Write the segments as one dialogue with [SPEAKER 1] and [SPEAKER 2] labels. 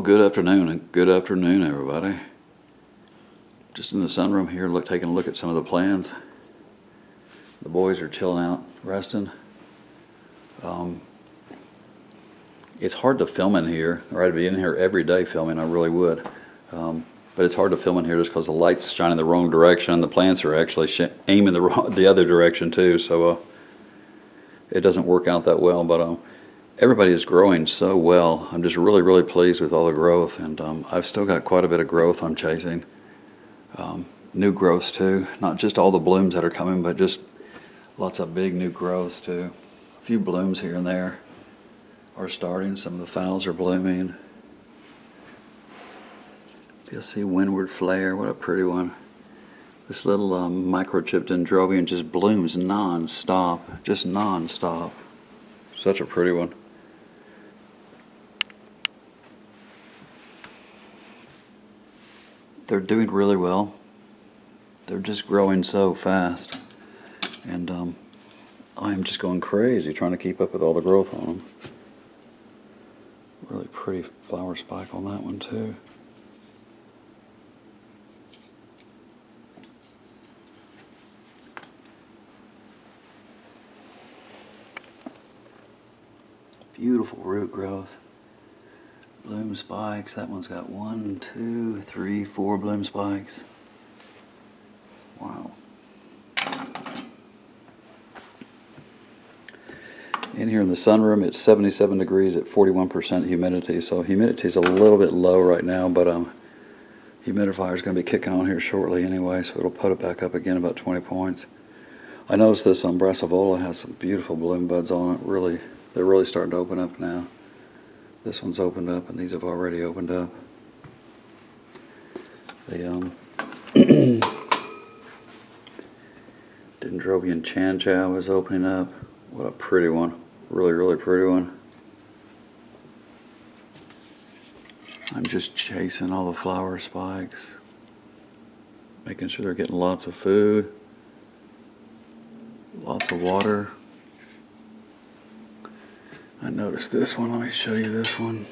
[SPEAKER 1] good afternoon, and good afternoon, everybody. Just in the sunroom here, taking a look at some of the plants. The boys are chilling out, resting. It's hard to film in here, or I'd be in here every day filming, I really would. But it's hard to film in here just because the light's shining the wrong direction, and the plants are actually aiming the other direction too, so it doesn't work out that well. But everybody is growing so well. I'm just really, really pleased with all the growth, and I've still got quite a bit of growth I'm chasing. New growths too, not just all the blooms that are coming, but just lots of big new growths too. A few blooms here and there are starting. Some of the phals are blooming. You'll see Windward Flare, what a pretty one. This little microchip dendrobium just blooms non-stop, just non-stop. Such a pretty one. They're doing really well. They're just growing so fast. And I'm just going crazy trying to keep up with all the growth on them. Really pretty flower spike on that one too. Beautiful root growth. Bloom spikes. That one's got 1, 2, 3, 4 bloom spikes. Wow. In here in the sunroom, it's 77 degrees at 41% humidity. So humidity is a little bit low right now, but humidifier is going to be kicking on here shortly anyway, so it'll put it back up again about 20 points. I noticed this Brassavola has some beautiful bloom buds on it. They're really starting to open up now. This one's opened up, and these have already opened up. The Dendrobium Chanchow is opening up. What a pretty one. Really, really pretty one. I'm just chasing all the flower spikes, making sure they're getting lots of food, lots of water. I noticed this one. Let me show you this one.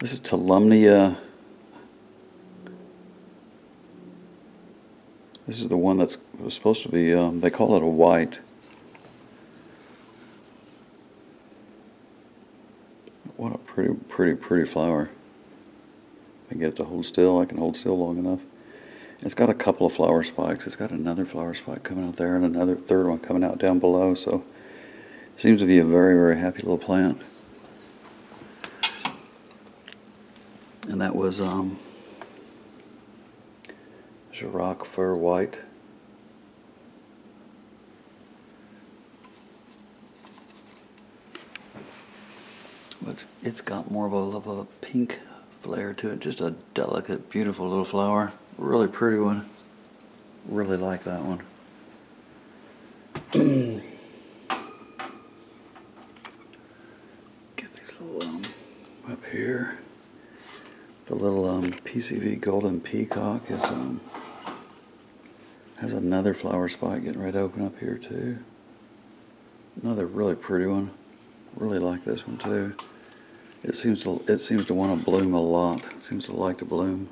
[SPEAKER 1] This is Tolumnia. This is the one that's supposed to be, they call it a white. What a pretty flower. If I can get it to hold still, I can hold still long enough. It's got a couple of flower spikes. It's got another flower spike coming out there and another third one coming out down below. So it seems to be a very, very happy little plant. And that was Rock Fir White. But it's got more of a pink flare to it. Just a delicate, beautiful little flower. Really pretty one. Really like that one. Get these little up here. The little PCV Golden Peacock is has another flower spike getting ready to open up here too. Another really pretty one. Really like this one too. It seems to want to bloom a lot. It seems to like to bloom.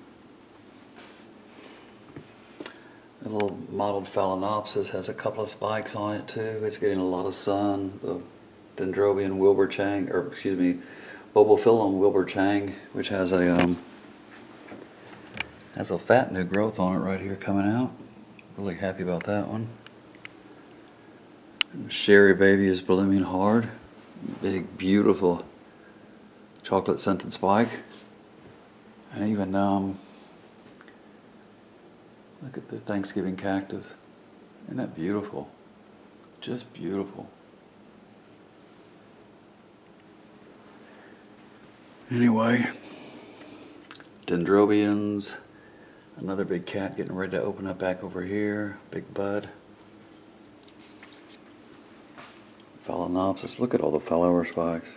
[SPEAKER 1] The little mottled Phalaenopsis has a couple of spikes on it too. It's getting a lot of sun. The Dendrobium Wilbur-Chang, or excuse me, Bulbophyllum Wilbur-Chang, which has a fat new growth on it right here coming out. Really happy about that one. Sherry Baby is blooming hard. Big, beautiful chocolate scented spike. And even look at the Thanksgiving cactus. Isn't that beautiful? Just beautiful. Anyway, Dendrobiums. Another big cat getting ready to open up back over here. Big bud. Phalaenopsis. Look at all the flower spikes.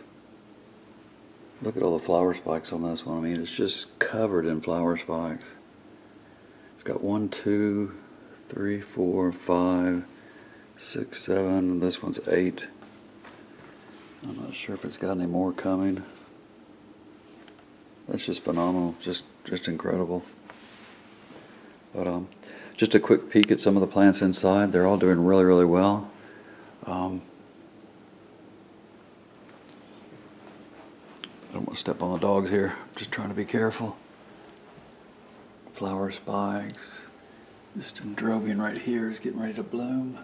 [SPEAKER 1] Look at all the flower spikes on this one. I mean, it's just covered in flower spikes. It's got 1, 2, 3, 4, 5, 6, 7. This one's 8. I'm not sure if it's got any more coming. That's just phenomenal, just incredible. But just a quick peek at some of the plants inside. They're all doing really, really well. I don't want to step on the dogs here. I'm just trying to be careful. Flower spikes. This dendrobium right here is getting ready to bloom.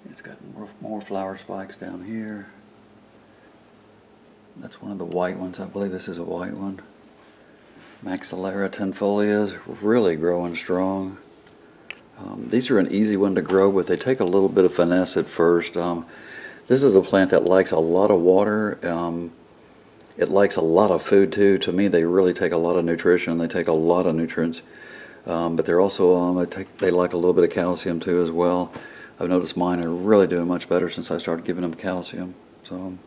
[SPEAKER 1] It's got more flower spikes down here. That's one of the white ones. I believe this is a white one. Maxillera tenfolia is really growing strong. These are an easy one to grow, but they take a little bit of finesse at first. This is a plant that likes a lot of water. It likes a lot of food too. To me, they really take a lot of nutrition. They take a lot of nutrients, but they're also they like a little bit of calcium too as well. I've noticed mine are really doing much better since I started giving them calcium. So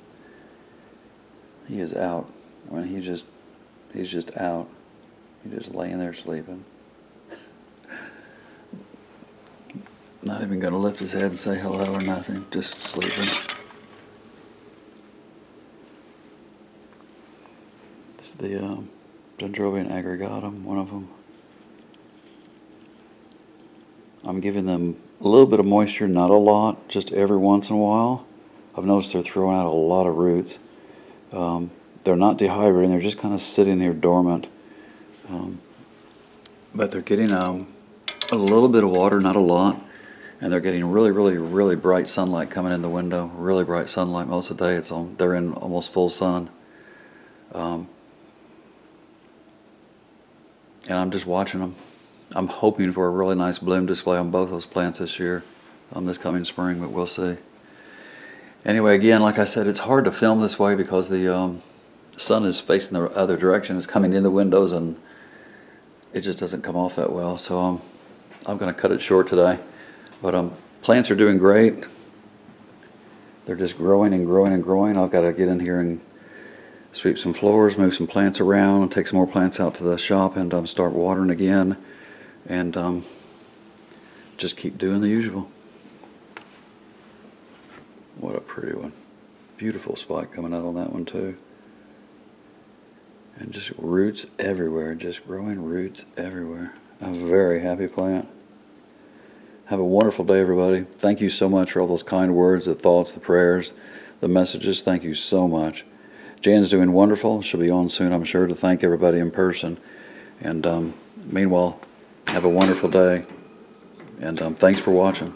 [SPEAKER 1] he is out. I mean, he's just out. He's just laying there sleeping. Not even going to lift his head and say hello or nothing. Just sleeping. This is the Dendrobium aggregatum, one of them. I'm giving them a little bit of moisture, not a lot, just every once in a while. I've noticed they're throwing out a lot of roots. They're not dehydrating, they're just kind of sitting here dormant. But they're getting a little bit of water, not a lot, and they're getting really, really, really bright sunlight coming in the window. Really bright sunlight most of the day. They're in almost full sun. And I'm just watching them. I'm hoping for a really nice bloom display on both those plants this year, this coming spring, but we'll see. Anyway, again, like I said, it's hard to film this way because the sun is facing the other direction. It's coming in the windows, and it just doesn't come off that well. So I'm going to cut it short today. But plants are doing great. They're just growing and growing and growing. I've got to get in here and sweep some floors, move some plants around, take some more plants out to the shop, and start watering again. And just keep doing the usual. What a pretty one. Beautiful spike coming out on that one too. And just roots everywhere, just growing roots everywhere. A very happy plant. Have a wonderful day, everybody. Thank you so much for all those kind words, the thoughts, the prayers, the messages. Thank you so much. Jan's doing wonderful. She'll be on soon, I'm sure, to thank everybody in person. And meanwhile, have a wonderful day. And thanks for watching.